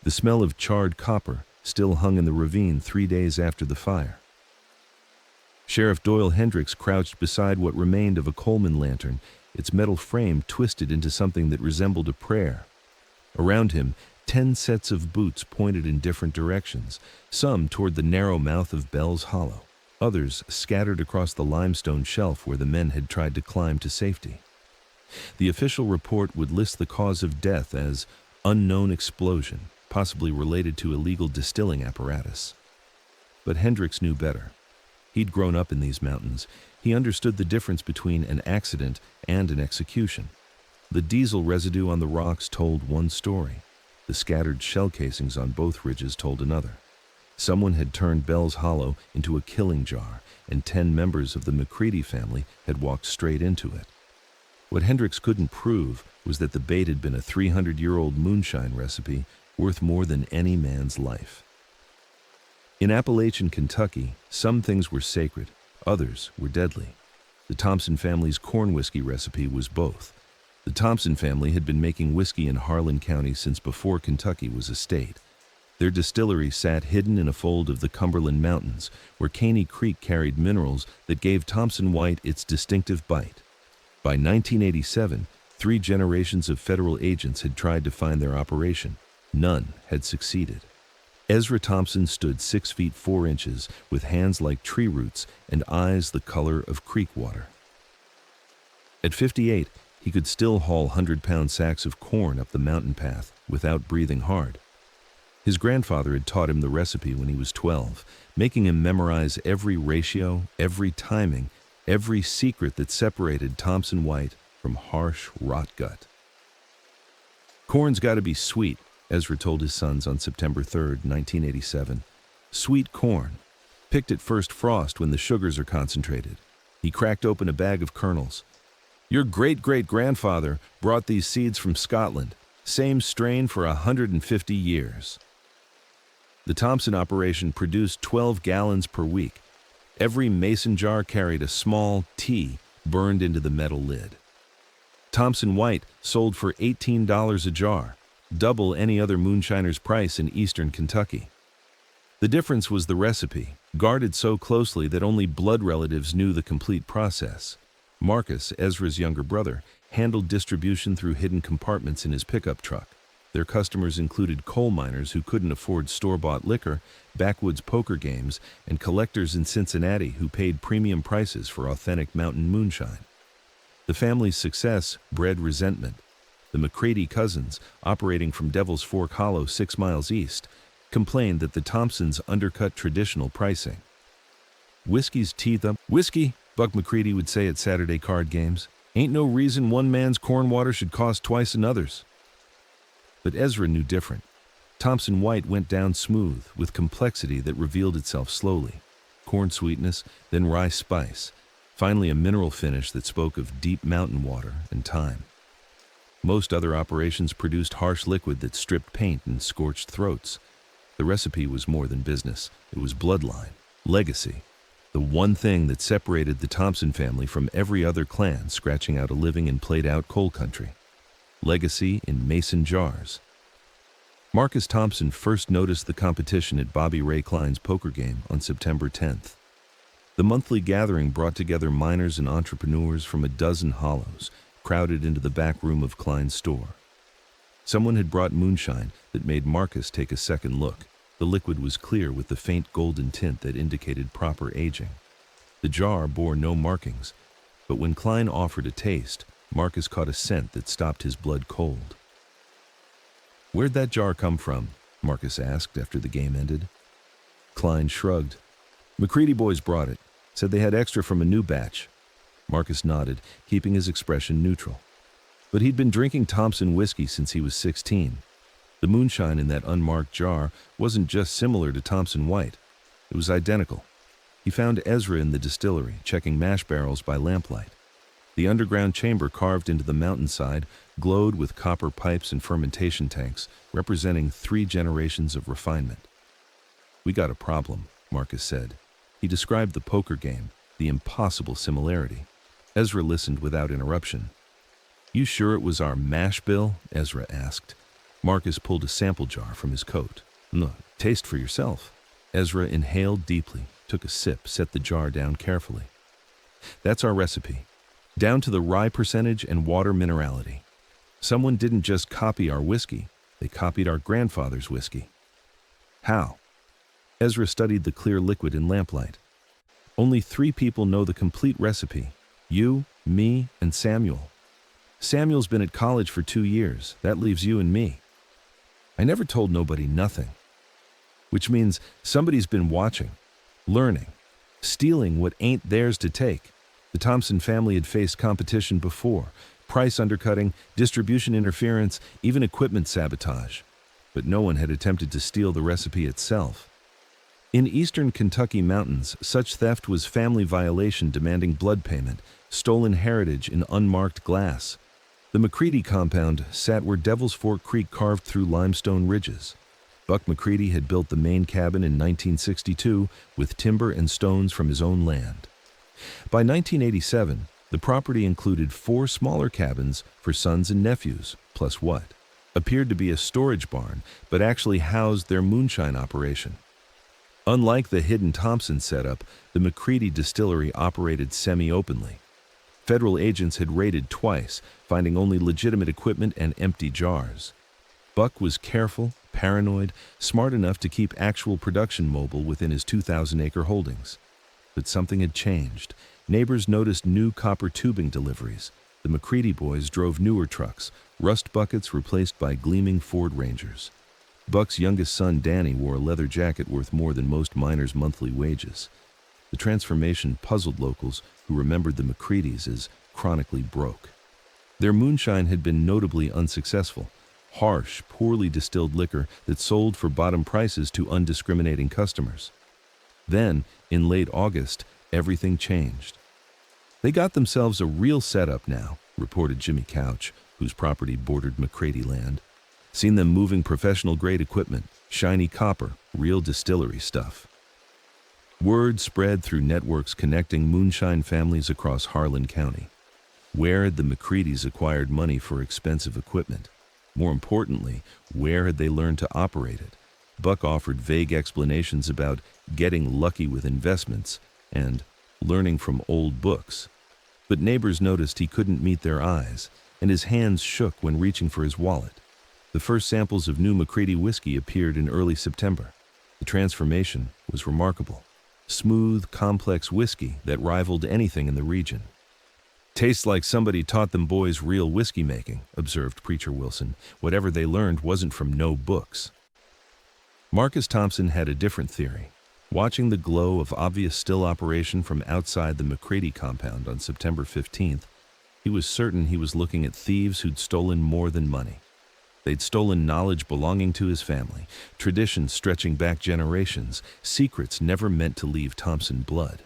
The smell of charred copper still hung in the ravine 3 days after the fire. Sheriff Doyle Hendricks crouched beside what remained of a Coleman lantern, its metal frame twisted into something that resembled a prayer. Around him, 10 sets of boots pointed in different directions, some toward the narrow mouth of Bell's Hollow, others scattered across the limestone shelf where the men had tried to climb to safety. The official report would list the cause of death as unknown explosion, possibly related to illegal distilling apparatus. But Hendricks knew better. He'd grown up in these mountains. He understood the difference between an accident and an execution. The diesel residue on the rocks told one story. The scattered shell casings on both ridges told another. Someone had turned Bell's Hollow into a killing jar, and 10 members of the McCready family had walked straight into it. What Hendricks couldn't prove was that the bait had been a 300-year-old moonshine recipe worth more than any man's life. In Appalachian Kentucky, some things were sacred, others were deadly. The Thompson family's corn whiskey recipe was both. The Thompson family had been making whiskey in Harlan County since before Kentucky was a state. Their distillery sat hidden in a fold of the Cumberland Mountains, where Caney Creek carried minerals that gave Thompson White its distinctive bite. By 1987, 3 generations of federal agents had tried to find their operation. None had succeeded. Ezra Thompson stood 6 feet 4 inches, with hands like tree roots and eyes the color of creek water. At 58, he could still haul 100-pound sacks of corn up the mountain path without breathing hard. His grandfather had taught him the recipe when he was 12, making him memorize every ratio, every timing, every secret that separated Thompson White from harsh rot gut. Corn's got to be sweet, Ezra told his sons on September 3, 1987. Sweet corn, picked at first frost when the sugars are concentrated. He cracked open a bag of kernels. Your great-great-grandfather brought these seeds from Scotland, same strain for 150 years. The Thompson operation produced 12 gallons per week. Every mason jar carried a small T burned into the metal lid. Thompson White sold for $18 a jar, double any other moonshiner's price in eastern Kentucky. The difference was the recipe, guarded so closely that only blood relatives knew the complete process. Marcus, Ezra's younger brother, handled distribution through hidden compartments in his pickup truck. Their customers included coal miners who couldn't afford store-bought liquor, backwoods poker games, and collectors in Cincinnati who paid premium prices for authentic mountain moonshine. The family's success bred resentment. The McCready cousins, operating from Devil's Fork Hollow 6 miles east, complained that the Thompsons undercut traditional pricing. Whiskey's teeth up. Whiskey, Buck McCready would say at Saturday card games, ain't no reason one man's corn water should cost twice another's. But Ezra knew different. Thompson White went down smooth, with complexity that revealed itself slowly. Corn sweetness, then rye spice, finally a mineral finish that spoke of deep mountain water and time. Most other operations produced harsh liquid that stripped paint and scorched throats. The recipe was more than business. It was bloodline, legacy, the one thing that separated the Thompson family from every other clan scratching out a living in played-out coal country. Legacy in mason jars. Marcus Thompson first noticed the competition at Bobby Ray Klein's poker game on September 10th. The monthly gathering brought together miners and entrepreneurs from a dozen hollows, crowded into the back room of Klein's store. Someone had brought moonshine that made Marcus take a second look. The liquid was clear with the faint golden tint that indicated proper aging. The jar bore no markings, but when Klein offered a taste, Marcus caught a scent that stopped his blood cold. "Where'd that jar come from?" Marcus asked after the game ended. Klein shrugged. "McCready boys brought it. Said they had extra from a new batch." Marcus nodded, keeping his expression neutral. But he'd been drinking Thompson whiskey since he was 16. The moonshine in that unmarked jar wasn't just similar to Thompson White. It was identical. He found Ezra in the distillery, checking mash barrels by lamplight. The underground chamber carved into the mountainside glowed with copper pipes and fermentation tanks, representing 3 generations of refinement. "We got a problem," Marcus said. He described the poker game, the impossible similarity. Ezra listened without interruption. "You sure it was our mash bill?" Ezra asked. Marcus pulled a sample jar from his coat. "Look, taste for yourself." Ezra inhaled deeply, took a sip, set the jar down carefully. "That's our recipe, down to the rye percentage and water minerality. Someone didn't just copy our whiskey, they copied our grandfather's whiskey." "How?" Ezra studied the clear liquid in lamplight. "Only 3 people know the complete recipe. You, me, and Samuel. Samuel's been at college for 2 years. That leaves you and me. I never told nobody nothing. Which means somebody's been watching, learning, stealing what ain't theirs to take. The Thompson family had faced competition before, price undercutting, distribution interference, even equipment sabotage. But no one had attempted to steal the recipe itself. In eastern Kentucky mountains, such theft was family violation demanding blood payment, stolen heritage in unmarked glass. The McCready compound sat where Devil's Fork Creek carved through limestone ridges. Buck McCready had built the main cabin in 1962 with timber and stones from his own land. By 1987, the property included 4 smaller cabins for sons and nephews, plus what appeared to be a storage barn, but actually housed their moonshine operation. Unlike the hidden Thompson setup, the McCready distillery operated semi-openly. Federal agents had raided twice, finding only legitimate equipment and empty jars. Buck was careful, paranoid, smart enough to keep actual production mobile within his 2,000-acre holdings. But something had changed. Neighbors noticed new copper tubing deliveries. The McCready boys drove newer trucks, rust buckets replaced by gleaming Ford Rangers. Buck's youngest son, Danny, wore a leather jacket worth more than most miners' monthly wages. The transformation puzzled locals who remembered the McCreadys as chronically broke. Their moonshine had been notably unsuccessful. Harsh, poorly distilled liquor that sold for bottom prices to undiscriminating customers. Then, in late August, everything changed. "They got themselves a real setup now," reported Jimmy Couch, whose property bordered McCready land. "Seen them moving professional-grade equipment, shiny copper, real distillery stuff." Word spread through networks connecting moonshine families across Harlan County. Where had the McCreadys acquired money for expensive equipment? More importantly, where had they learned to operate it? Buck offered vague explanations about getting lucky with investments and learning from old books. But neighbors noticed he couldn't meet their eyes, and his hands shook when reaching for his wallet. The first samples of new McCready whiskey appeared in early September. The transformation was remarkable. Smooth, complex whiskey that rivaled anything in the region. "Tastes like somebody taught them boys real whiskey making," observed Preacher Wilson. "Whatever they learned wasn't from no books." Marcus Thompson had a different theory. Watching the glow of obvious still operation from outside the McCready compound on September 15th, he was certain he was looking at thieves who'd stolen more than money. They'd stolen knowledge belonging to his family, traditions stretching back generations, secrets never meant to leave Thompson blood.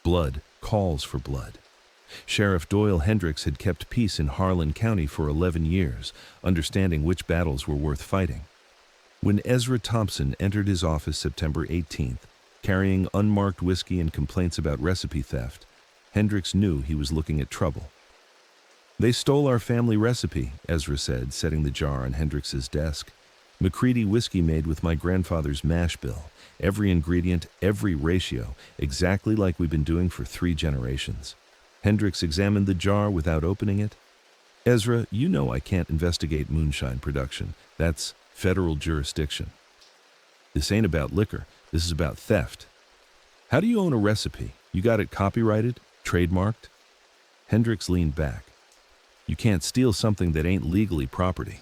Blood calls for blood. Sheriff Doyle Hendricks had kept peace in Harlan County for 11 years, understanding which battles were worth fighting. When Ezra Thompson entered his office September 18th, carrying unmarked whiskey and complaints about recipe theft, Hendricks knew he was looking at trouble. "They stole our family recipe," Ezra said, setting the jar on Hendricks's desk. "McCready whiskey made with my grandfather's mash bill. Every ingredient, every ratio, exactly like we've been doing for 3 generations. Hendricks examined the jar without opening it. "Ezra, you know I can't investigate moonshine production. That's federal jurisdiction. This ain't about liquor. This is about theft. How do you own a recipe? You got it copyrighted? Trademarked?" Hendricks leaned back. "You can't steal something that ain't legally property."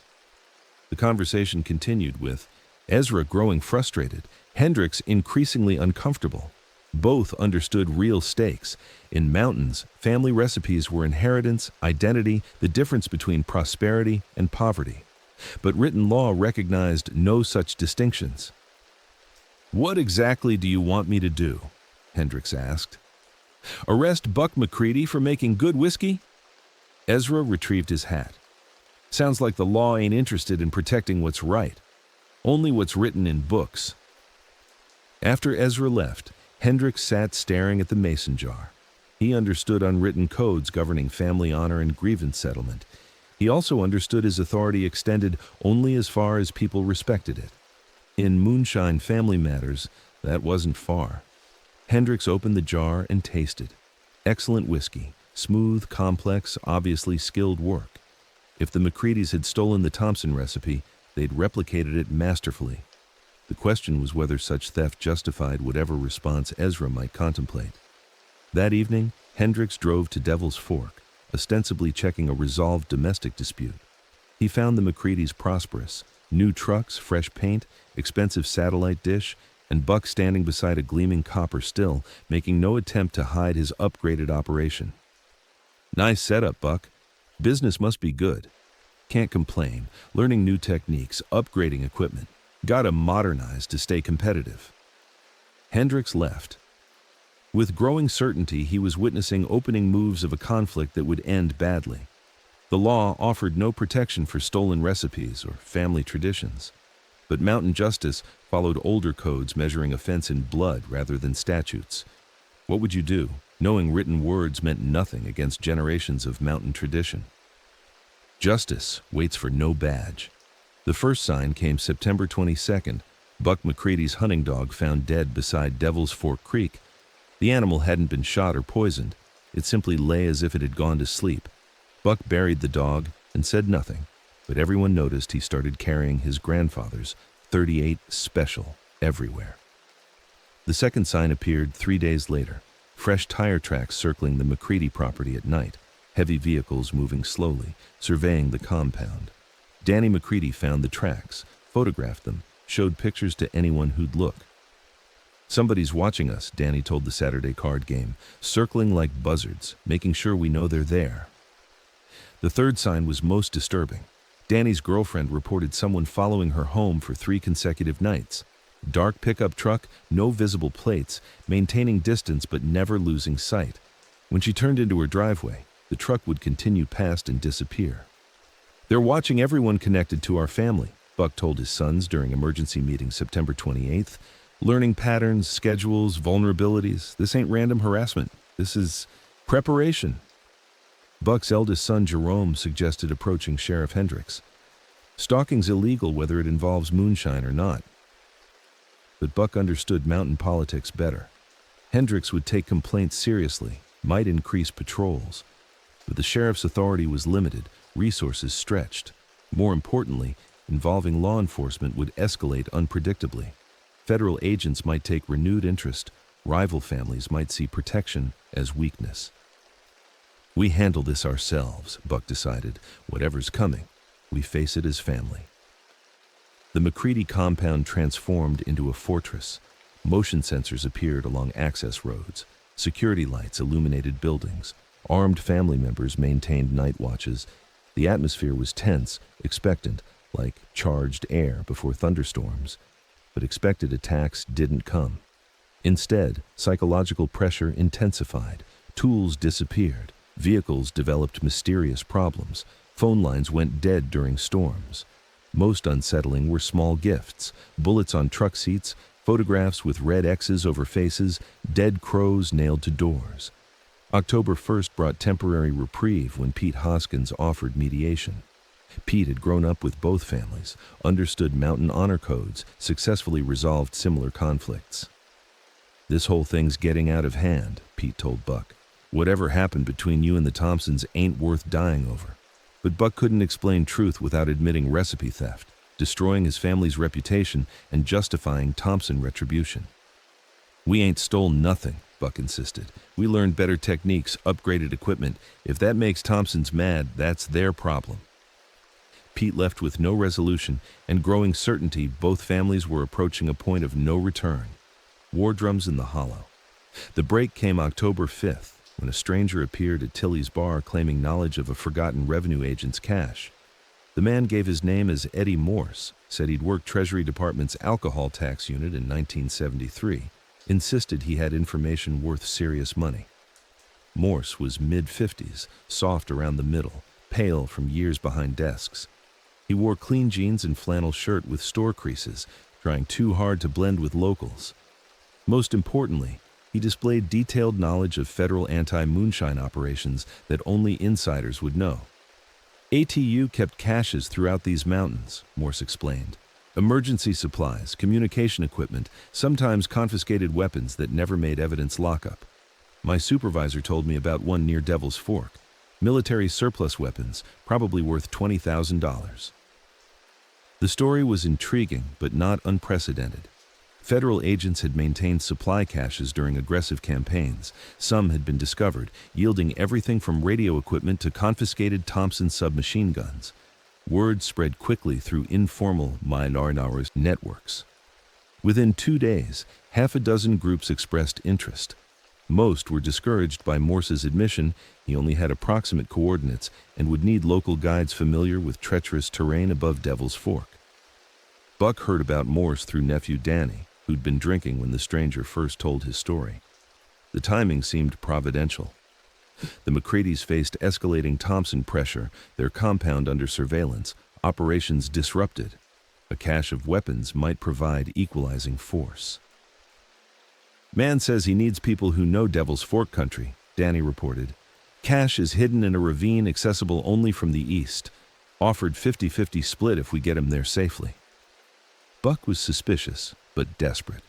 The conversation continued with Ezra growing frustrated, Hendricks increasingly uncomfortable. Both understood real stakes. In mountains, family recipes were inheritance, identity, the difference between prosperity and poverty. But written law recognized no such distinctions. "What exactly do you want me to do?" Hendricks asked. "Arrest Buck McCready for making good whiskey?" Ezra retrieved his hat. "Sounds like the law ain't interested in protecting what's right. Only what's written in books." After Ezra left, Hendricks sat staring at the mason jar. He understood unwritten codes governing family honor and grievance settlement. He also understood his authority extended only as far as people respected it. In Moonshine family matters, that wasn't far. Hendricks opened the jar and tasted. Excellent whiskey, smooth, complex, obviously skilled work. If the McCreadys had stolen the Thompson recipe, they'd replicated it masterfully. The question was whether such theft justified whatever response Ezra might contemplate. That evening, Hendricks drove to Devil's Fork, ostensibly checking a resolved domestic dispute. He found the McCreadys prosperous, new trucks, fresh paint, expensive satellite dish, and Buck standing beside a gleaming copper still, making no attempt to hide his upgraded operation. "Nice setup, Buck. Business must be good. Can't complain. Learning new techniques, upgrading equipment. Gotta modernize to stay competitive." Hendricks left. With growing certainty, he was witnessing opening moves of a conflict that would end badly. The law offered no protection for stolen recipes or family traditions, but mountain justice followed older codes measuring offense in blood rather than statutes. What would you do, knowing written words meant nothing against generations of mountain tradition? Justice waits for no badge. The first sign came September 22nd, Buck McCready's hunting dog found dead beside Devil's Fork Creek. The animal hadn't been shot or poisoned. It simply lay as if it had gone to sleep. Buck buried the dog and said nothing, but everyone noticed he started carrying his grandfather's .38 Special everywhere. The second sign appeared 3 days later, fresh tire tracks circling the McCready property at night, heavy vehicles moving slowly, surveying the compound. Danny McCready found the tracks, photographed them, showed pictures to anyone who'd look. "Somebody's watching us," Danny told the Saturday card game, "circling like buzzards, making sure we know they're there." The third sign was most disturbing. Danny's girlfriend reported someone following her home for 3 consecutive nights. Dark pickup truck, no visible plates, maintaining distance but never losing sight. When she turned into her driveway, the truck would continue past and disappear. "They're watching everyone connected to our family," Buck told his sons during emergency meeting September 28th. "Learning patterns, schedules, vulnerabilities. This ain't random harassment. This is preparation." Buck's eldest son, Jerome, suggested approaching Sheriff Hendricks. "Stalking's illegal whether it involves moonshine or not." But Buck understood mountain politics better. Hendricks would take complaints seriously, might increase patrols. But the sheriff's authority was limited, resources stretched. More importantly, involving law enforcement would escalate unpredictably. Federal agents might take renewed interest. Rival families might see protection as weakness. "We handle this ourselves," Buck decided. "Whatever's coming, we face it as family." The McCready compound transformed into a fortress. Motion sensors appeared along access roads. Security lights illuminated buildings. Armed family members maintained night watches. The atmosphere was tense, expectant, like charged air before thunderstorms. But expected attacks didn't come. Instead, psychological pressure intensified. Tools disappeared. Vehicles developed mysterious problems. Phone lines went dead during storms. Most unsettling were small gifts, bullets on truck seats, photographs with red X's over faces, dead crows nailed to doors. October 1st brought temporary reprieve when Pete Hoskins offered mediation. Pete had grown up with both families, understood mountain honor codes, successfully resolved similar conflicts. "This whole thing's getting out of hand," Pete told Buck. "Whatever happened between you and the Thompsons ain't worth dying over." But Buck couldn't explain truth without admitting recipe theft, destroying his family's reputation, and justifying Thompson retribution. "We ain't stole nothing," Buck insisted. "We learned better techniques, upgraded equipment. If that makes Thompsons mad, that's their problem." Pete left with no resolution and growing certainty both families were approaching a point of no return. War drums in the hollow. The break came October 5th, when a stranger appeared at Tilly's bar claiming knowledge of a forgotten revenue agent's cash. The man gave his name as Eddie Morse, said he'd worked Treasury Department's alcohol tax unit in 1973, insisted he had information worth serious money. Morse was mid-50s, soft around the middle, pale from years behind desks. He wore clean jeans and flannel shirt with store creases, trying too hard to blend with locals. Most importantly, he displayed detailed knowledge of federal anti-moonshine operations that only insiders would know. ATU kept caches throughout these mountains, Morse explained. Emergency supplies, communication equipment, sometimes confiscated weapons that never made evidence lockup. My supervisor told me about one near Devil's Fork. Military surplus weapons, probably worth $20,000. The story was intriguing, but not unprecedented. Federal agents had maintained supply caches during aggressive campaigns. Some had been discovered, yielding everything from radio equipment to confiscated Thompson submachine guns. Word spread quickly through informal Mylars networks. Within 2 days, half a dozen groups expressed interest. Most were discouraged by Morse's admission he only had approximate coordinates and would need local guides familiar with treacherous terrain above Devil's Fork. Buck heard about Morse through nephew Danny, who'd been drinking when the stranger first told his story. The timing seemed providential. The McCreadys faced escalating Thompson pressure, their compound under surveillance, operations disrupted. A cache of weapons might provide equalizing force. Man says he needs people who know Devil's Fork country, Danny reported. Cache is hidden in a ravine accessible only from the east. Offered 50-50 split if we get him there safely. Buck was suspicious, but desperate.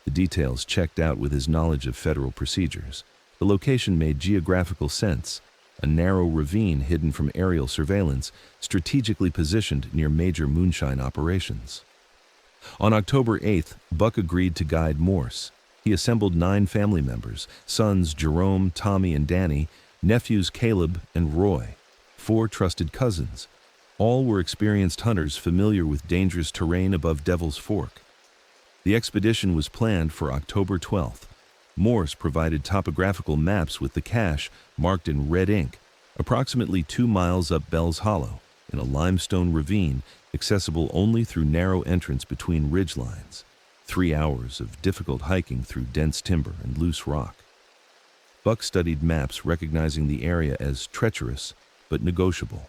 The details checked out with his knowledge of federal procedures. The location made geographical sense. A narrow ravine hidden from aerial surveillance, strategically positioned near major moonshine operations. On October 8th, Buck agreed to guide Morse. He assembled 9 family members, sons Jerome, Tommy, and Danny, nephews Caleb and Roy, 4 trusted cousins. All were experienced hunters familiar with dangerous terrain above Devil's Fork. The expedition was planned for October 12th. Morse provided topographical maps with the cache marked in red ink, approximately 2 miles up Bell's Hollow, in a limestone ravine accessible only through narrow entrance between ridge lines. 3 hours of difficult hiking through dense timber and loose rock. Buck studied maps recognizing the area as treacherous but negotiable.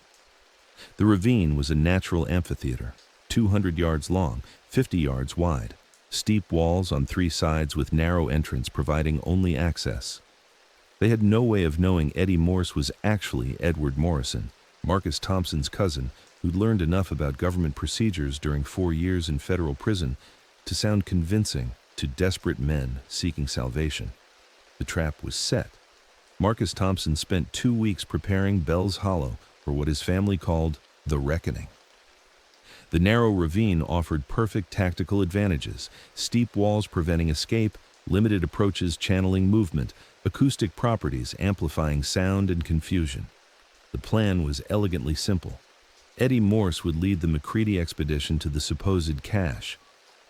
The ravine was a natural amphitheater, 200 yards long, 50 yards wide, steep walls on 3 sides with narrow entrance providing only access. They had no way of knowing Eddie Morse was actually Edward Morrison, Marcus Thompson's cousin, who'd learned enough about government procedures during 4 years in federal prison to sound convincing to desperate men seeking salvation. The trap was set. Marcus Thompson spent 2 weeks preparing Bell's Hollow for what his family called the reckoning. The narrow ravine offered perfect tactical advantages, steep walls preventing escape, limited approaches channeling movement, acoustic properties amplifying sound and confusion. The plan was elegantly simple. Eddie Morse would lead the McCready expedition to the supposed cache.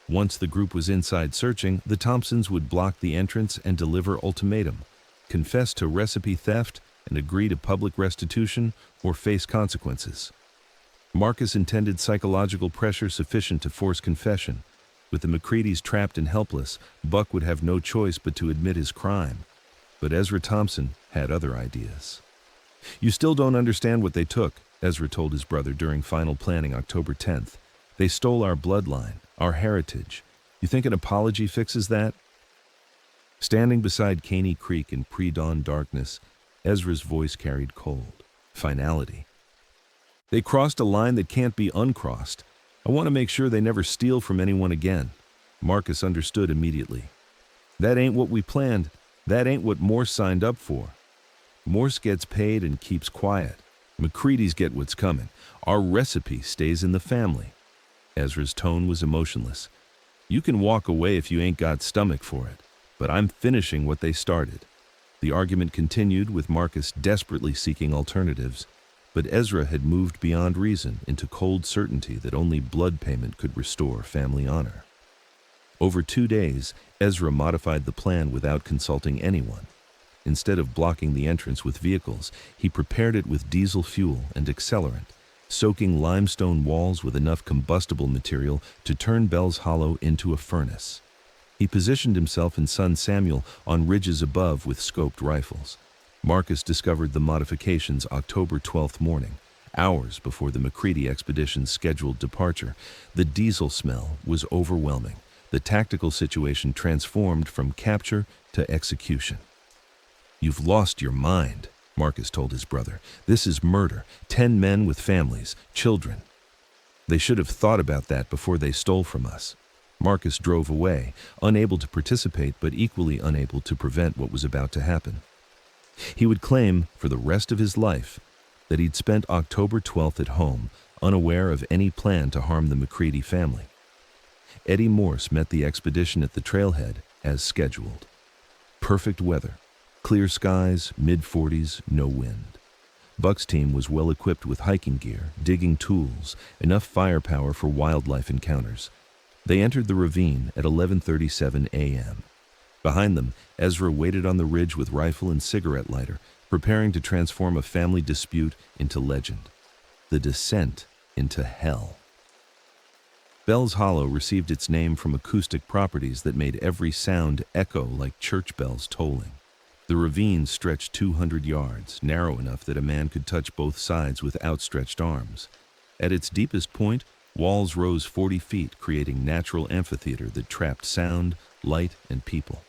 Once the group was inside searching, the Thompsons would block the entrance and deliver ultimatum: confess to recipe theft and agree to public restitution or face consequences. Marcus intended psychological pressure sufficient to force confession. With the McCreadys trapped and helpless, Buck would have no choice but to admit his crime. But Ezra Thompson had other ideas. "You still don't understand what they took," Ezra told his brother during final planning October 10th. "They stole our bloodline, our heritage. You think an apology fixes that?" Standing beside Caney Creek in pre-dawn darkness, Ezra's voice carried cold finality. "They crossed a line that can't be uncrossed. I want to make sure they never steal from anyone again." Marcus understood immediately. "That ain't what we planned. That ain't what Morse signed up for. Morse gets paid and keeps quiet. McCreadys get what's coming. Our recipe stays in the family." Ezra's tone was emotionless. "You can walk away if you ain't got stomach for it, but I'm finishing what they started." The argument continued with Marcus desperately seeking alternatives, but Ezra had moved beyond reason into cold certainty that only blood payment could restore family honor. Over 2 days, Ezra modified the plan without consulting anyone. Instead of blocking the entrance with vehicles, he prepared it with diesel fuel and accelerant, soaking limestone walls with enough combustible material to turn Bell's Hollow into a furnace. He positioned himself and son Samuel on ridges above with scoped rifles. Marcus discovered the modifications October 12th morning, hours before the McCready expedition's scheduled departure. The diesel smell was overwhelming. The tactical situation transformed from capture to execution. "You've lost your mind," Marcus told his brother. "This is murder. 10 men with families, children. They should have thought about that before they stole from us." Marcus drove away, unable to participate but equally unable to prevent what was about to happen. He would claim, for the rest of his life, that he'd spent October 12th at home, unaware of any plan to harm the McCready family. Eddie Morse met the expedition at the trailhead as scheduled. Perfect weather, clear skies, mid-40s, no wind. Buck's team was well equipped with hiking gear, digging tools, enough firepower for wildlife encounters. They entered the ravine at 11:37 a.m. Behind them, Ezra waited on the ridge with rifle and cigarette lighter, preparing to transform a family dispute into legend. The descent into hell. Bell's Hollow received its name from acoustic properties that made every sound echo like church bells tolling. The ravine stretched 200 yards, narrow enough that a man could touch both sides with outstretched arms. At its deepest point, walls rose 40 feet, creating natural amphitheater that trapped sound, light, and people.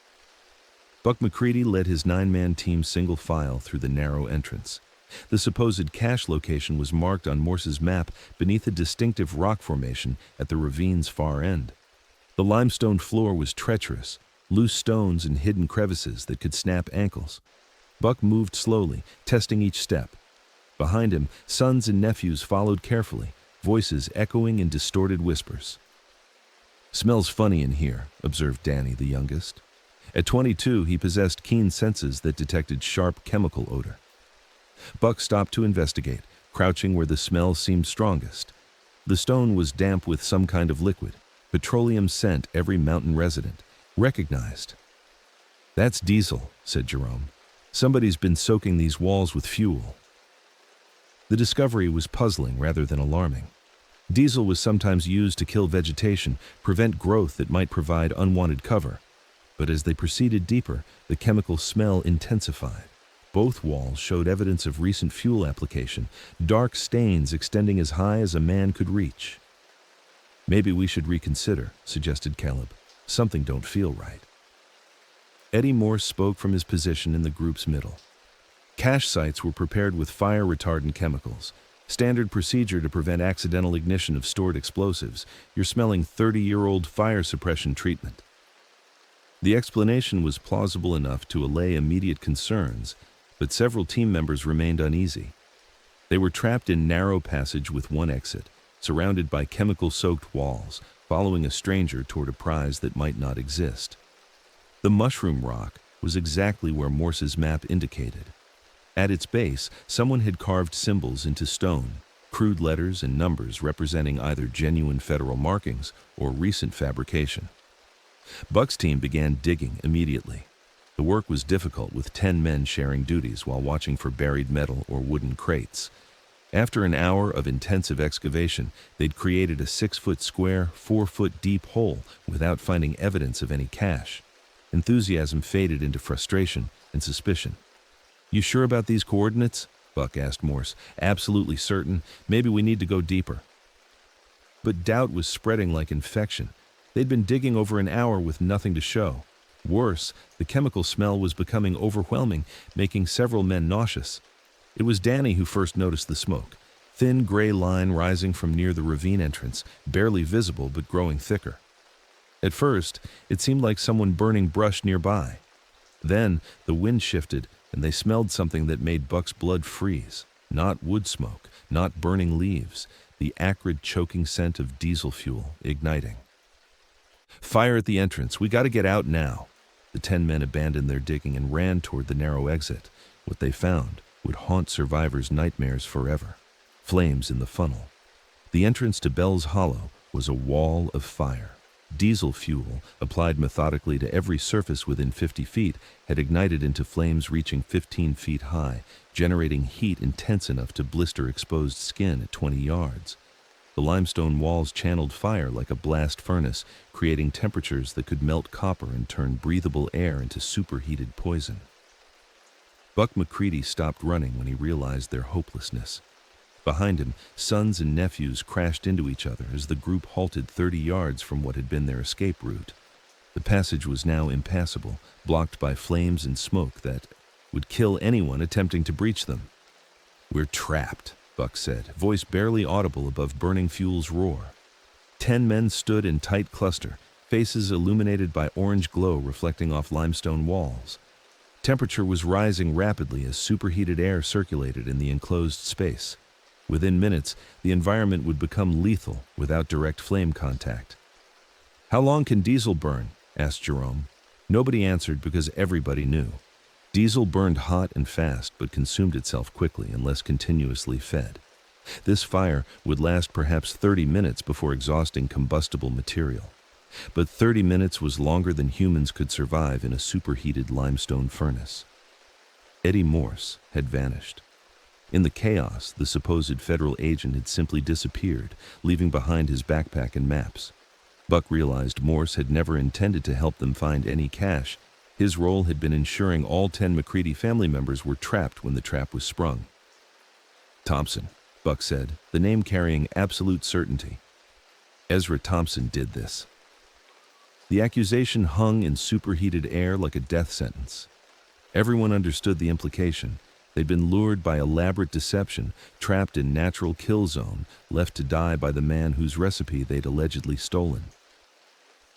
Buck McCready led his 9-man team single file through the narrow entrance. The supposed cache location was marked on Morse's map beneath a distinctive rock formation at the ravine's far end. The limestone floor was treacherous, loose stones and hidden crevices that could snap ankles. Buck moved slowly, testing each step. Behind him, sons and nephews followed carefully, voices echoing in distorted whispers. "Smells funny in here," observed Danny, the youngest. At 22, he possessed keen senses that detected sharp chemical odor. Buck stopped to investigate, crouching where the smell seemed strongest. The stone was damp with some kind of liquid. Petroleum scent every mountain resident recognized. "That's diesel," said Jerome. "Somebody's been soaking these walls with fuel." The discovery was puzzling rather than alarming. Diesel was sometimes used to kill vegetation, prevent growth that might provide unwanted cover. But as they proceeded deeper, the chemical smell intensified. Both walls showed evidence of recent fuel application, dark stains extending as high as a man could reach. "Maybe we should reconsider," suggested Caleb. "Something don't feel right." Eddie Morse spoke from his position in the group's middle. Cache sites were prepared with fire-retardant chemicals. Standard procedure to prevent accidental ignition of stored explosives. You're smelling 30-year-old fire suppression treatment. The explanation was plausible enough to allay immediate concerns, but several team members remained uneasy. They were trapped in narrow passage with one exit, surrounded by chemical-soaked walls, following a stranger toward a prize that might not exist. The mushroom rock was exactly where Morse's map indicated. At its base, someone had carved symbols into stone, crude letters and numbers representing either genuine federal markings or recent fabrication. Buck's team began digging immediately. The work was difficult, with 10 men sharing duties while watching for buried metal or wooden crates. After an hour of intensive excavation, they'd created a 6-foot square, 4-foot deep hole without finding evidence of any cache. Enthusiasm faded into frustration and suspicion. "You sure about these coordinates?" Buck asked Morse. "Absolutely certain. Maybe we need to go deeper." But doubt was spreading like infection. They'd been digging over an hour with nothing to show. Worse, the chemical smell was becoming overwhelming, making several men nauseous. It was Danny who first noticed the smoke. Thin gray line rising from near the ravine entrance, barely visible but growing thicker. At first, it seemed like someone burning brush nearby. Then, the wind shifted, and they smelled something that made Buck's blood freeze. Not wood smoke, not burning leaves, the acrid, choking scent of diesel fuel igniting. "Fire at the entrance. We got to get out now." The 10 men abandoned their digging and ran toward the narrow exit. What they found would haunt survivors' nightmares forever. Flames in the funnel. The entrance to Bell's Hollow was a wall of fire. Diesel fuel, applied methodically to every surface within 50 feet, had ignited into flames reaching 15 feet high, generating heat intense enough to blister exposed skin at 20 yards. The limestone walls channeled fire like a blast furnace, creating temperatures that could melt copper and turn breathable air into superheated poison. Buck McCready stopped running when he realized their hopelessness. Behind him, sons and nephews crashed into each other as the group halted 30 yards from what had been their escape route. The passage was now impassable, blocked by flames and smoke that, would kill anyone attempting to breach them. "We're trapped," Buck said, voice barely audible above burning fuel's roar. 10 men stood in tight cluster, faces illuminated by orange glow reflecting off limestone walls. Temperature was rising rapidly as superheated air circulated in the enclosed space. Within minutes, the environment would become lethal without direct flame contact. "How long can diesel burn?" asked Jerome. Nobody answered because everybody knew. Diesel burned hot and fast but consumed itself quickly unless continuously fed. This fire would last perhaps 30 minutes before exhausting combustible material. But 30 minutes was longer than humans could survive in a superheated limestone furnace. Eddie Morse had vanished. In the chaos, the supposed federal agent had simply disappeared, leaving behind his backpack and maps. Buck realized Morse had never intended to help them find any cash. His role had been ensuring all 10 McCready family members were trapped when the trap was sprung. "Thompson," Buck said, the name carrying absolute certainty. Ezra Thompson did this. The accusation hung in superheated air like a death sentence. Everyone understood the implication. They'd been lured by elaborate deception, trapped in natural kill zone, left to die by the man whose recipe they'd allegedly stolen.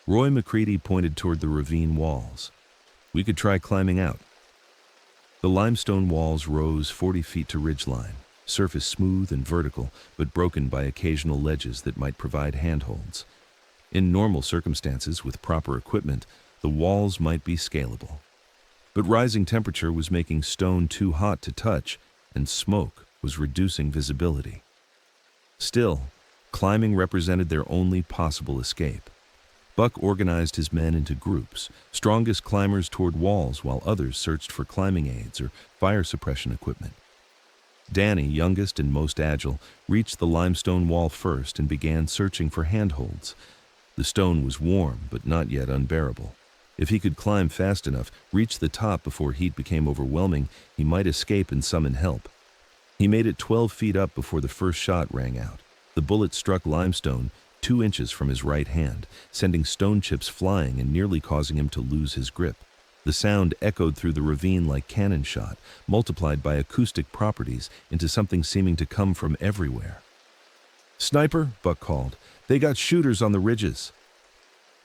Roy McCready pointed toward the ravine walls. "We could try climbing out." The limestone walls rose 40 feet to ridgeline, surface smooth and vertical, but broken by occasional ledges that might provide handholds. In normal circumstances, with proper equipment, the walls might be scalable. But rising temperature was making stone too hot to touch, and smoke was reducing visibility. Still, climbing represented their only possible escape. Buck organized his men into groups, strongest climbers toward walls while others searched for climbing aids or fire suppression equipment. Danny, youngest and most agile, reached the limestone wall first and began searching for handholds. The stone was warm, but not yet unbearable. If he could climb fast enough, reach the top before heat became overwhelming, he might escape and summon help. He made it 12 feet up before the first shot rang out. The bullet struck limestone 2 inches from his right hand, sending stone chips flying and nearly causing him to lose his grip. The sound echoed through the ravine like cannon shot, multiplied by acoustic properties into something seeming to come from everywhere. "Sniper," Buck called. "They got shooters on the ridges."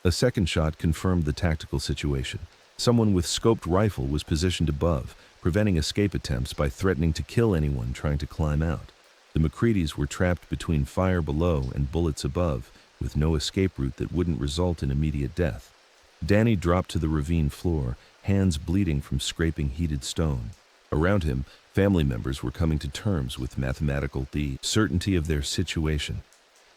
A second shot confirmed the tactical situation. Someone with scoped rifle was positioned above, preventing escape attempts by threatening to kill anyone trying to climb out. The McCreadys were trapped between fire below and bullets above, with no escape route that wouldn't result in immediate death. Danny dropped to the ravine floor, hands bleeding from scraping heated stone. Around him, family members were coming to terms with the certainty of their situation.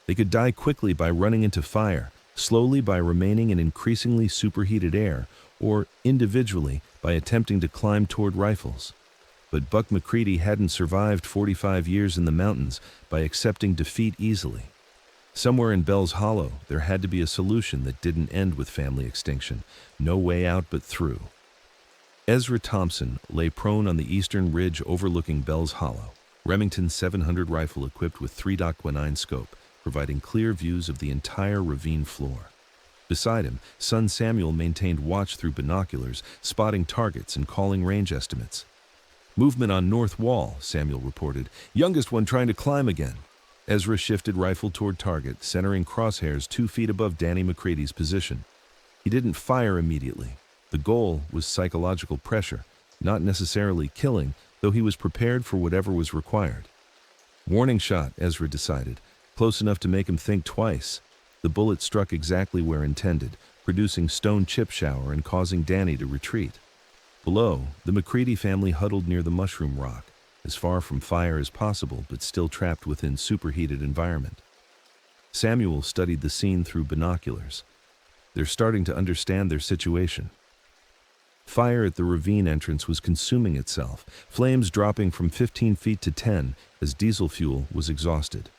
They could die quickly by running into fire, slowly by remaining in increasingly superheated air, or individually by attempting to climb toward rifles. But Buck McCready hadn't survived 45 years in the mountains by accepting defeat easily. Somewhere in Bell's Hollow, there had to be a solution that didn't end with family extinction. No way out but through. Ezra Thompson lay prone on the eastern ridge overlooking Bell's Hollow, Remington 700 rifle equipped with 3.9 scope, providing clear views of the entire ravine floor. Beside him, son Samuel maintained watch through binoculars, spotting targets and calling range estimates. "Movement on north wall," Samuel reported. "Youngest one trying to climb again." Ezra shifted rifle toward target, centering crosshairs 2 feet above Danny McCready's position. He didn't fire immediately. The goal was psychological pressure, not necessarily killing, though he was prepared for whatever was required. Warning shot, Ezra decided, close enough to make him think twice. The bullet struck exactly where intended, producing stone chip shower and causing Danny to retreat. Below, the McCready family huddled near the mushroom rock, as far from fire as possible but still trapped within superheated environment. Samuel studied the scene through binoculars. They're starting to understand their situation. Fire at the ravine entrance was consuming itself, flames dropping from 15 feet to 10 as diesel fuel was exhausted.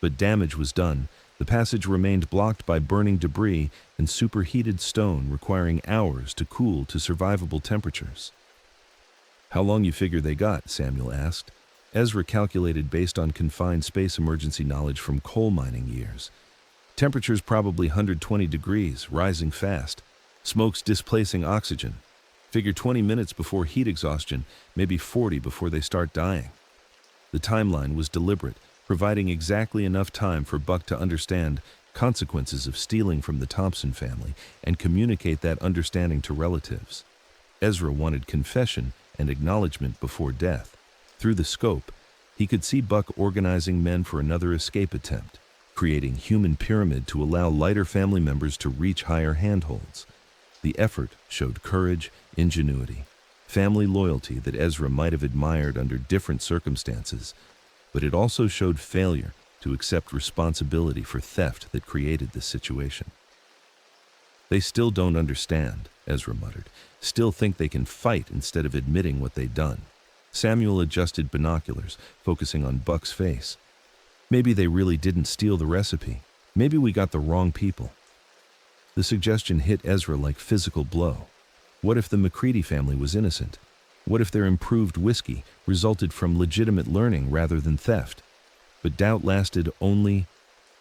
But damage was done. The passage remained blocked by burning debris and superheated stone requiring hours to cool to survivable temperatures. "How long you figure they got?" Samuel asked. Ezra calculated based on confined space emergency knowledge from coal mining years. "Temperatures probably 120 degrees, rising fast. Smoke's displacing oxygen. Figure 20 minutes before heat exhaustion, maybe 40 before they start dying. The timeline was deliberate, providing exactly enough time for Buck to understand consequences of stealing from the Thompson family and communicate that understanding to relatives. Ezra wanted confession and acknowledgement before death. Through the scope, he could see Buck organizing men for another escape attempt, creating human pyramid to allow lighter family members to reach higher handholds. The effort showed courage, ingenuity, family loyalty that Ezra might have admired under different circumstances, but it also showed failure to accept responsibility for theft that created this situation. They still don't understand, Ezra muttered, still think they can fight instead of admitting what they'd done. Samuel adjusted binoculars, focusing on Buck's face. Maybe they really didn't steal the recipe. Maybe we got the wrong people. The suggestion hit Ezra like physical blow. What if the McCready family was innocent? What if their improved whiskey resulted from legitimate learning rather than theft? But doubt lasted only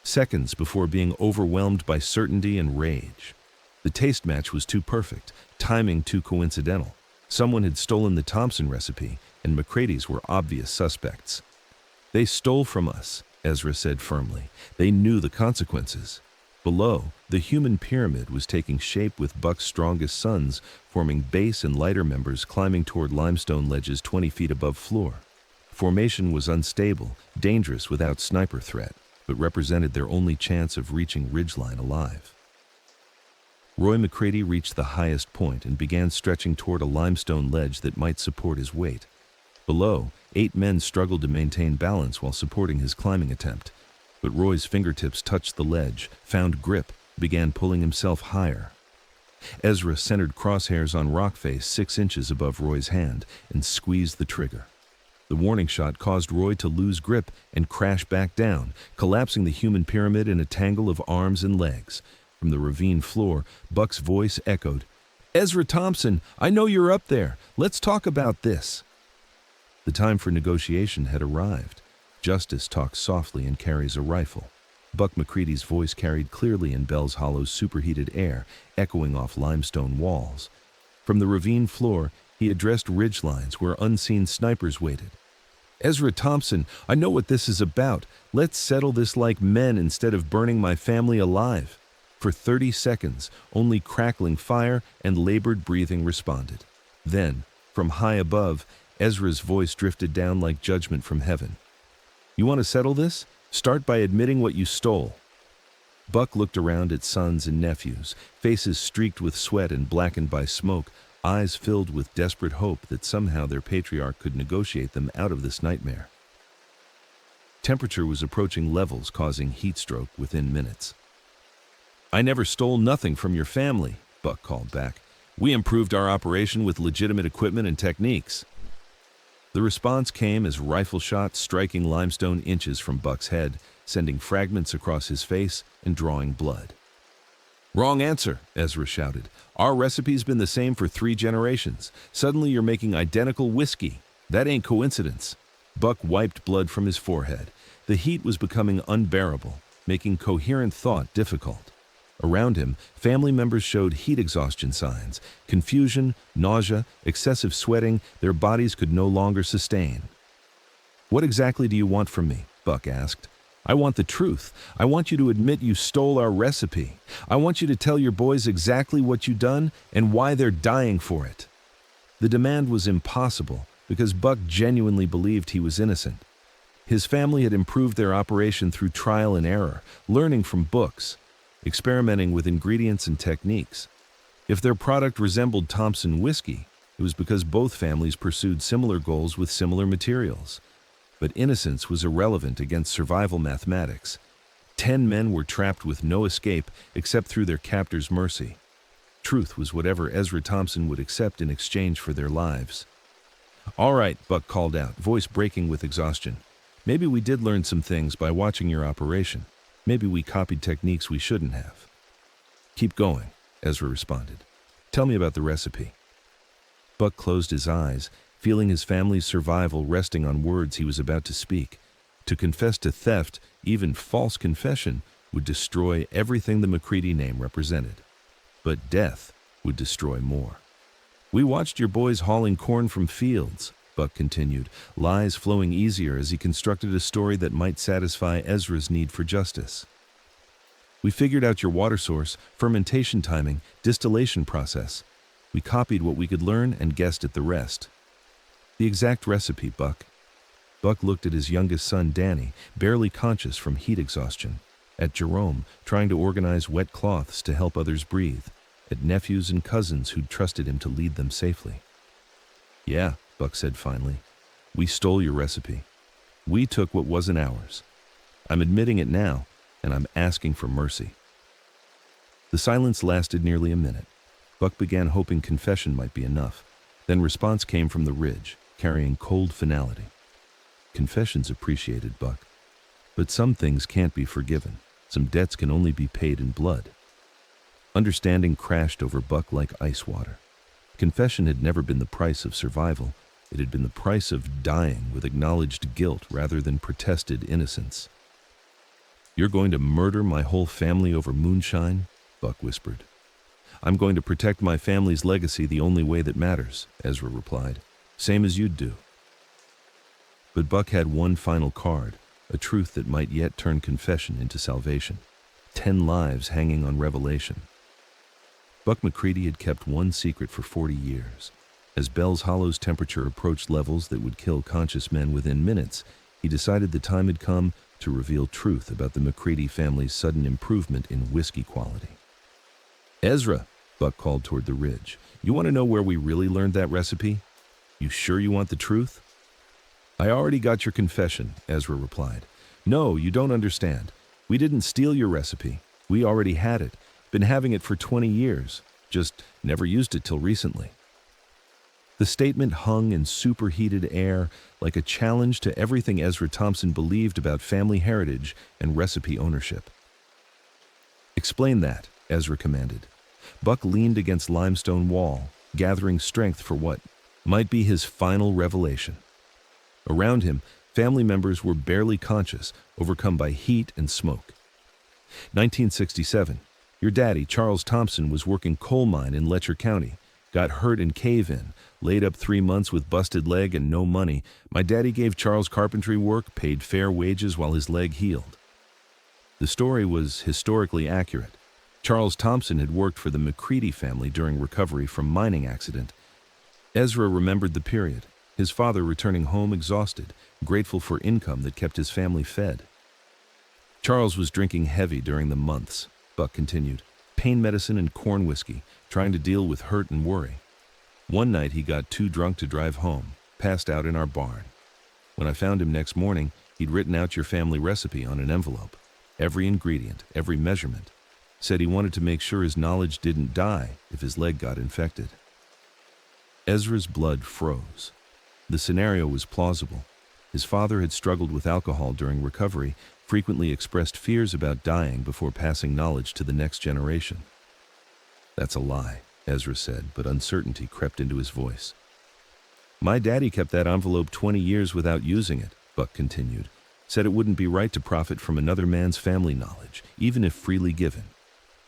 seconds before being overwhelmed by certainty and rage. The taste match was too perfect, timing too coincidental. Someone had stolen the Thompson recipe, and McCready's were obvious suspects. They stole from us, Ezra said firmly. They knew the consequences. Below, the human pyramid was taking shape with Buck's strongest sons, forming base and lighter members climbing toward limestone ledges 20 feet above floor. Formation was unstable, dangerous without sniper threat, but represented their only chance of reaching ridgeline alive. Roy McCready reached the highest point and began stretching toward a limestone ledge that might support his weight. Below, 8 men struggled to maintain balance while supporting his climbing attempt. But Roy's fingertips touched the ledge, found grip, began pulling himself higher. Ezra centered crosshairs on rock face 6 inches above Roy's hand and squeezed the trigger. The warning shot caused Roy to lose grip and crash back down, collapsing the human pyramid in a tangle of arms and legs. From the ravine floor, Buck's voice echoed, "Ezra Thompson, I know you're up there. Let's talk about this." The time for negotiation had arrived. Justice talks softly and carries a rifle. Buck McCready's voice carried clearly in Bell's Hollow's superheated air, echoing off limestone walls. From the ravine floor, he addressed ridgelines where unseen snipers waited. "Ezra Thompson, I know what this is about. Let's settle this like men instead of burning my family alive." For 30 seconds, only crackling fire and labored breathing responded. Then, from high above, Ezra's voice drifted down like judgment from heaven. "You want to settle this? Start by admitting what you stole." Buck looked around at sons and nephews, faces streaked with sweat and blackened by smoke, eyes filled with desperate hope that somehow their patriarch could negotiate them out of this nightmare. Temperature was approaching levels causing heat stroke within minutes. "I never stole nothing from your family," Buck called back. "We improved our operation with legitimate equipment and techniques." The response came as rifle shots striking limestone inches from Buck's head, sending fragments across his face and drawing blood. "Wrong answer," Ezra shouted. "Our recipe's been the same for 3 generations. Suddenly you're making identical whiskey. That ain't coincidence." Buck wiped blood from his forehead. The heat was becoming unbearable, making coherent thought difficult. Around him, family members showed heat exhaustion signs, confusion, nausea, excessive sweating their bodies could no longer sustain. "What exactly do you want from me?" Buck asked. "I want the truth. I want you to admit you stole our recipe. I want you to tell your boys exactly what you done and why they're dying for it." The demand was impossible because Buck genuinely believed he was innocent. His family had improved their operation through trial and error, learning from books, experimenting with ingredients and techniques. If their product resembled Thompson whiskey, it was because both families pursued similar goals with similar materials. But innocence was irrelevant against survival mathematics. 10 men were trapped with no escape except through their captor's mercy. Truth was whatever Ezra Thompson would accept in exchange for their lives. "All right," Buck called out, voice breaking with exhaustion. "Maybe we did learn some things by watching your operation. Maybe we copied techniques we shouldn't have." "Keep going," Ezra responded. "Tell me about the recipe." Buck closed his eyes, feeling his family's survival resting on words he was about to speak. To confess to theft, even false confession, would destroy everything the McCready name represented. But death would destroy more. We watched your boys hauling corn from fields, Buck continued, lies flowing easier as he constructed a story that might satisfy Ezra's need for justice. We figured out your water source, fermentation timing, distillation process. We copied what we could learn and guessed at the rest. The exact recipe, Buck. Buck looked at his youngest son, Danny, barely conscious from heat exhaustion, at Jerome, trying to organize wet cloths to help others breathe, at nephews and cousins who'd trusted him to lead them safely. Yeah, Buck said finally, we stole your recipe. We took what wasn't ours. I'm admitting it now, and I'm asking for mercy. The silence lasted nearly a minute. Buck began hoping confession might be enough. Then response came from the ridge, carrying cold finality. Confession's appreciated, Buck. But some things can't be forgiven. Some debts can only be paid in blood. Understanding crashed over Buck like ice water. Confession had never been the price of survival. It had been the price of dying with acknowledged guilt rather than protested innocence. You're going to murder my whole family over moonshine? Buck whispered. I'm going to protect my family's legacy the only way that matters, Ezra replied. Same as you'd do. But Buck had one final card, a truth that might yet turn confession into salvation. 10 lives hanging on revelation. Buck McCready had kept one secret for 40 years. As Bell's Hollow's temperature approached levels that would kill conscious men within minutes, he decided the time had come to reveal truth about the McCready family's sudden improvement in whiskey quality. Ezra, Buck called toward the ridge, you want to know where we really learned that recipe? You sure you want the truth? I already got your confession, Ezra replied. No, you don't understand. We didn't steal your recipe. We already had it. Been having it for 20 years. Just never used it till recently. The statement hung in superheated air like a challenge to everything Ezra Thompson believed about family heritage and recipe ownership. Explain that, Ezra commanded. Buck leaned against limestone wall, gathering strength for what might be his final revelation. Around him, family members were barely conscious, overcome by heat and smoke. 1967. Your daddy, Charles Thompson, was working coal mine in Letcher County. Got hurt in cave-in, laid up 3 months with busted leg and no money. My daddy gave Charles carpentry work, paid fair wages while his leg healed. The story was historically accurate. Charles Thompson had worked for the McCready family during recovery from mining accident. Ezra remembered the period, his father returning home exhausted, grateful for income that kept his family fed. Charles was drinking heavy during the months, Buck continued, pain medicine and corn whiskey, trying to deal with hurt and worry. One night he got too drunk to drive home, passed out in our barn. When I found him next morning, he'd written out your family recipe on an envelope. Every ingredient, every measurement. Said he wanted to make sure his knowledge didn't die if his leg got infected. Ezra's blood froze. The scenario was plausible. His father had struggled with alcohol during recovery, frequently expressed fears about dying before passing knowledge to the next generation. That's a lie, Ezra said, but uncertainty crept into his voice. My daddy kept that envelope 20 years without using it, Buck continued. Said it wouldn't be right to profit from another man's family knowledge, even if freely given.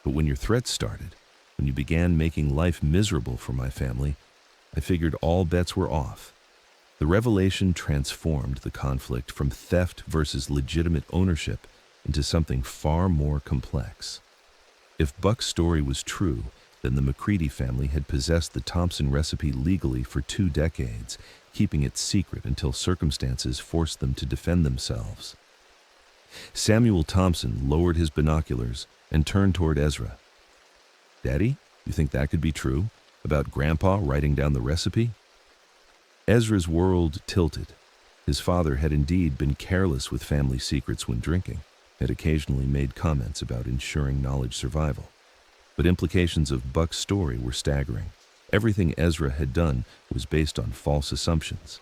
But when your threats started, when you began making life miserable for my family, I figured all bets were off. The revelation transformed the conflict from theft versus legitimate ownership into something far more complex. If Buck's story was true, then the McCready family had possessed the Thompson recipe legally for 2 decades, keeping it secret until circumstances forced them to defend themselves. Samuel Thompson lowered his binoculars and turned toward Ezra. Daddy, you think that could be true? About Grandpa writing down the recipe? Ezra's world tilted. His father had indeed been careless with family secrets when drinking, had occasionally made comments about ensuring knowledge survival. But implications of Buck's story were staggering. Everything Ezra had done was based on false assumptions.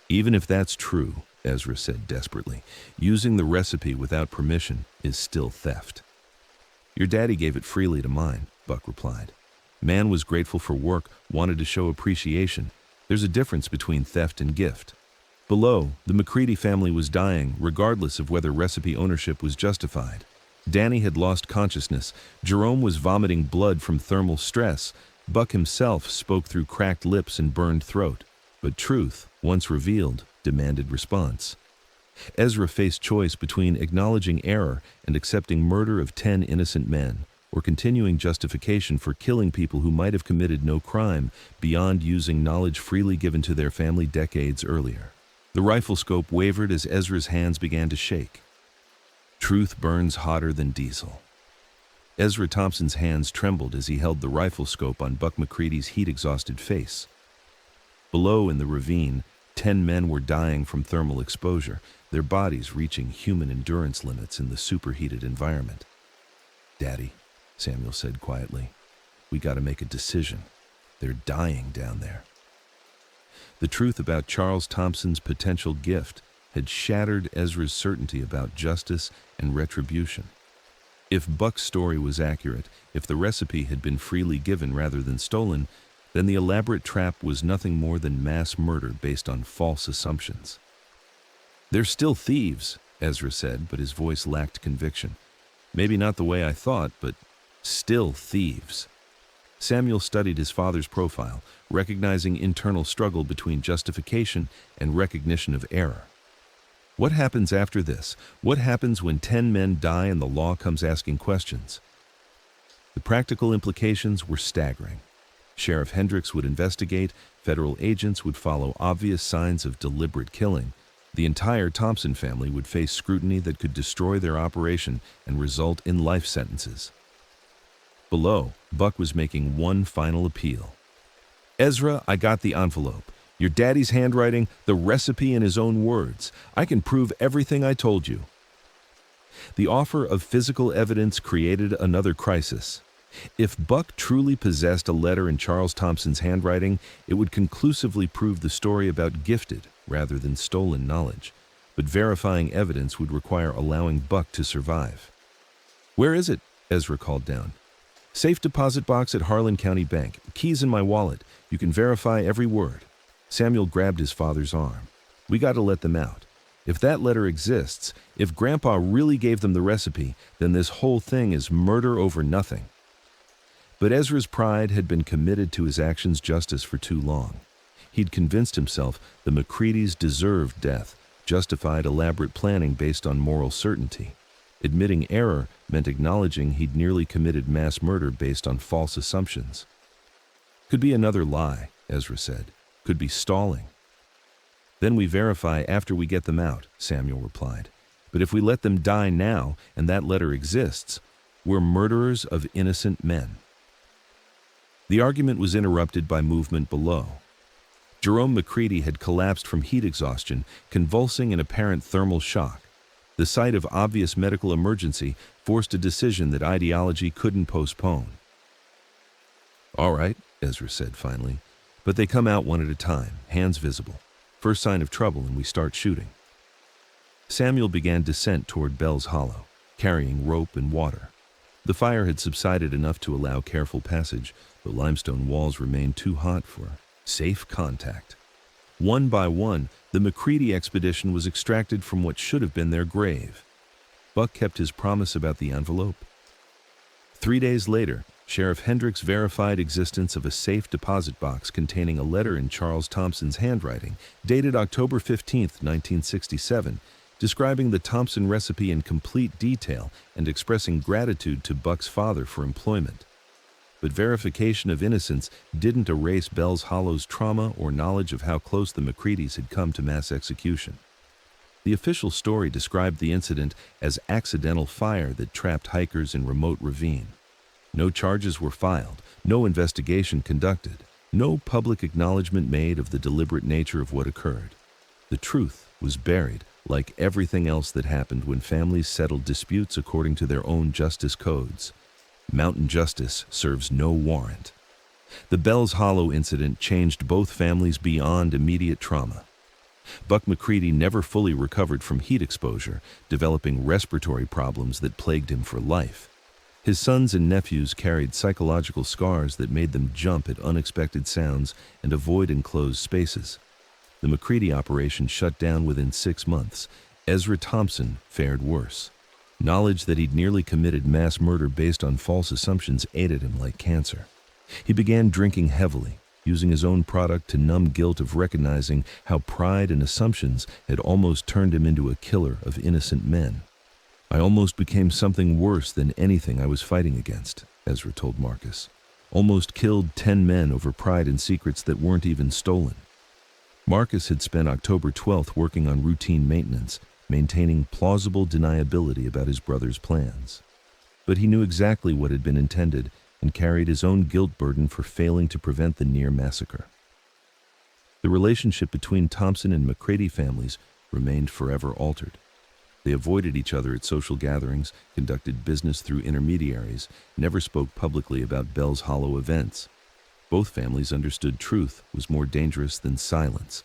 Even if that's true, Ezra said desperately, using the recipe without permission is still theft. Your daddy gave it freely to mine, Buck replied. Man was grateful for work, wanted to show appreciation. There's a difference between theft and gift. Below, the McCready family was dying, regardless of whether recipe ownership was justified. Danny had lost consciousness. Jerome was vomiting blood from thermal stress. Buck himself spoke through cracked lips and burned throat, but truth, once revealed, demanded response. Ezra faced choice between acknowledging error and accepting murder of 10 innocent men, or continuing justification for killing people who might have committed no crime beyond using knowledge freely given to their family decades earlier. The rifle scope wavered as Ezra's hands began to shake. Truth burns hotter than diesel. Ezra Thompson's hands trembled as he held the rifle scope on Buck McCready's heat-exhausted face. Below in the ravine, 10 men were dying from thermal exposure, their bodies reaching human endurance limits in the superheated environment. "Daddy," Samuel said quietly, "we got to make a decision. They're dying down there." The truth about Charles Thompson's potential gift had shattered Ezra's certainty about justice and retribution. If Buck's story was accurate, if the recipe had been freely given rather than stolen, then the elaborate trap was nothing more than mass murder based on false assumptions. "They're still thieves," Ezra said, but his voice lacked conviction. "Maybe not the way I thought, but still thieves." Samuel studied his father's profile, recognizing internal struggle between justification and recognition of error. What happens after this? What happens when 10 men die and the law comes asking questions? The practical implications were staggering. Sheriff Hendricks would investigate, federal agents would follow obvious signs of deliberate killing. The entire Thompson family would face scrutiny that could destroy their operation and result in life sentences. Below, Buck was making one final appeal. "Ezra, I got the envelope. Your daddy's handwriting, the recipe in his own words. I can prove everything I told you." The offer of physical evidence created another crisis. If Buck truly possessed a letter in Charles Thompson's handwriting, it would conclusively prove the story about gifted rather than stolen knowledge. But verifying evidence would require allowing Buck to survive. "Where is it?" Ezra called down. "Safe deposit box at Harlan County Bank. Keys in my wallet. You can verify every word." Samuel grabbed his father's arm. "We got to let them out. If that letter exists, if Grandpa really gave them the recipe, then this whole thing is murder over nothing." But Ezra's pride had been committed to his actions' justice for too long. He'd convinced himself the McCreadys deserved death, justified elaborate planning based on moral certainty. Admitting error meant acknowledging he'd nearly committed mass murder based on false assumptions. "Could be another lie," Ezra said. "Could be stalling." "Then we verify after we get them out," Samuel replied. "But if we let them die now and that letter exists, we're murderers of innocent men." The argument was interrupted by movement below. Jerome McCready had collapsed from heat exhaustion, convulsing in apparent thermal shock. The sight of obvious medical emergency forced a decision that ideology couldn't postpone. "All right," Ezra said finally, "but they come out one at a time, hands visible. First sign of trouble and we start shooting." Samuel began descent toward Bell's Hollow, carrying rope and water. The fire had subsided enough to allow careful passage, but limestone walls remained too hot for safe contact. One by one, the McCready expedition was extracted from what should have been their grave. Buck kept his promise about the envelope. 3 days later, Sheriff Hendricks verified existence of a safe deposit box containing a letter in Charles Thompson's handwriting, dated October 15, 1967, describing the Thompson recipe in complete detail and expressing gratitude to Buck's father for employment. But verification of innocence didn't erase Bell's Hollow's trauma or knowledge of how close the McCreadys had come to mass execution. The official story described the incident as accidental fire that trapped hikers in remote ravine. No charges were filed, no investigation conducted, no public acknowledgement made of the deliberate nature of what occurred. The truth was buried, like everything else that happened when families settled disputes according to their own justice codes. Mountain justice serves no warrant. The Bell's Hollow incident changed both families beyond immediate trauma. Buck McCready never fully recovered from heat exposure, developing respiratory problems that plagued him for life. His sons and nephews carried psychological scars that made them jump at unexpected sounds and avoid enclosed spaces. The McCready operation shut down within 6 months. Ezra Thompson fared worse. Knowledge that he'd nearly committed mass murder based on false assumptions ate at him like cancer. He began drinking heavily, using his own product to numb guilt of recognizing how pride and assumptions had almost turned him into a killer of innocent men. "I almost became something worse than anything I was fighting against," Ezra told Marcus. "Almost killed 10 men over pride and secrets that weren't even stolen." Marcus had spent October 12th working on routine maintenance, maintaining plausible deniability about his brother's plans. But he knew exactly what had been intended and carried his own guilt burden for failing to prevent the near massacre. The relationship between Thompson and McCready families remained forever altered. They avoided each other at social gatherings, conducted business through intermediaries, never spoke publicly about Bell's Hollow events. Both families understood truth was more dangerous than silence.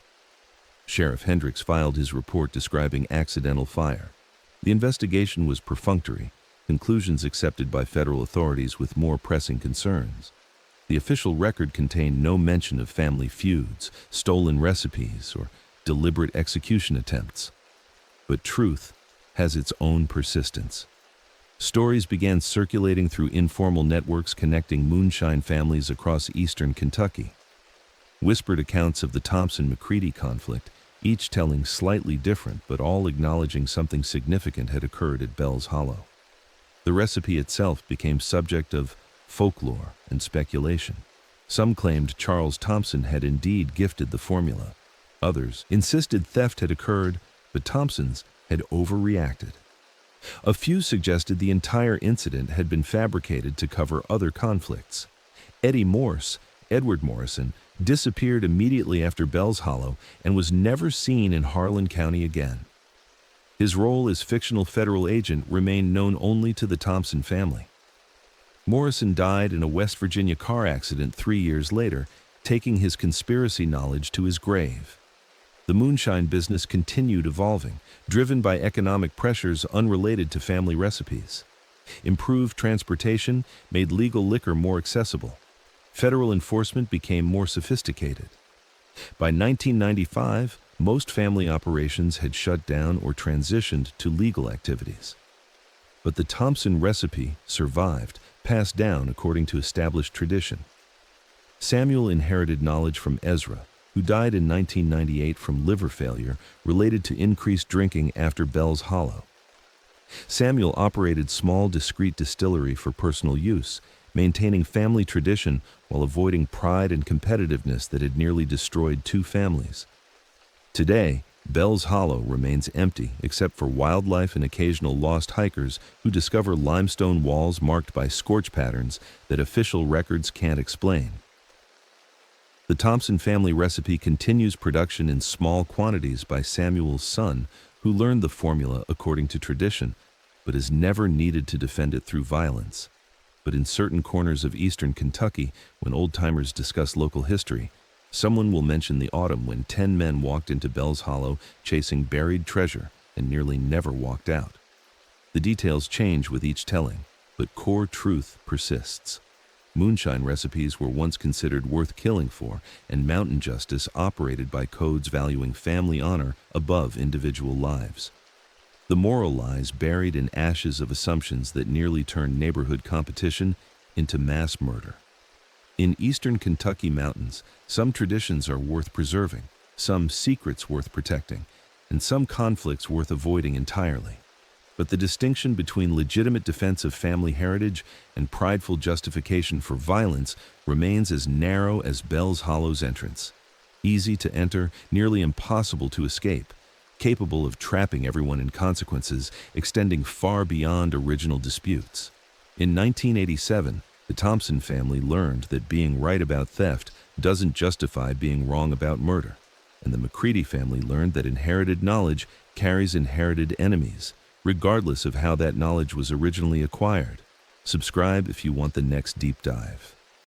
Sheriff Hendricks filed his report describing accidental fire. The investigation was perfunctory, conclusions accepted by federal authorities with more pressing concerns. The official record contained no mention of family feuds, stolen recipes, or deliberate execution attempts. But truth has its own persistence. Stories began circulating through informal networks connecting moonshine families across eastern Kentucky. Whispered accounts of the Thompson-McCready conflict, each telling slightly different but all acknowledging something significant had occurred at Bell's Hollow. The recipe itself became subject of folklore and speculation. Some claimed Charles Thompson had indeed gifted the formula. Others insisted theft had occurred, but Thompson's had overreacted. A few suggested the entire incident had been fabricated to cover other conflicts. Eddie Morse, Edward Morrison, disappeared immediately after Bell's Hollow and was never seen in Harlan County again. His role as fictional federal agent remained known only to the Thompson family. Morrison died in a West Virginia car accident 3 years later, taking his conspiracy knowledge to his grave. The moonshine business continued evolving, driven by economic pressures unrelated to family recipes. Improved transportation made legal liquor more accessible. Federal enforcement became more sophisticated. By 1995, most family operations had shut down or transitioned to legal activities. But the Thompson recipe survived, passed down according to established tradition. Samuel inherited knowledge from Ezra, who died in 1998 from liver failure related to increased drinking after Bell's Hollow. Samuel operated small, discreet distillery for personal use, maintaining family tradition while avoiding pride and competitiveness that had nearly destroyed 2 families. Today, Bell's Hollow remains empty except for wildlife and occasional lost hikers who discover limestone walls marked by scorch patterns that official records can't explain. The Thompson family recipe continues production in small quantities by Samuel's son, who learned the formula according to tradition, but has never needed to defend it through violence. But in certain corners of eastern Kentucky, when old-timers discuss local history, someone will mention the autumn when 10 men walked into Bell's Hollow chasing buried treasure and nearly never walked out. The details change with each telling, but core truth persists. Moonshine recipes were once considered worth killing for, and mountain justice operated by codes valuing family honor above individual lives. The moral lies buried in ashes of assumptions that nearly turned neighborhood competition into mass murder. In eastern Kentucky mountains, some traditions are worth preserving, some secrets worth protecting, and some conflicts worth avoiding entirely. But the distinction between legitimate defense of family heritage and prideful justification for violence remains as narrow as Bell's Hollow's entrance. Easy to enter, nearly impossible to escape, capable of trapping everyone in consequences extending far beyond original disputes. In 1987, the Thompson family learned that being right about theft doesn't justify being wrong about murder, and the McCready family learned that inherited knowledge carries inherited enemies, regardless of how that knowledge was originally acquired. Subscribe if you want the next deep dive.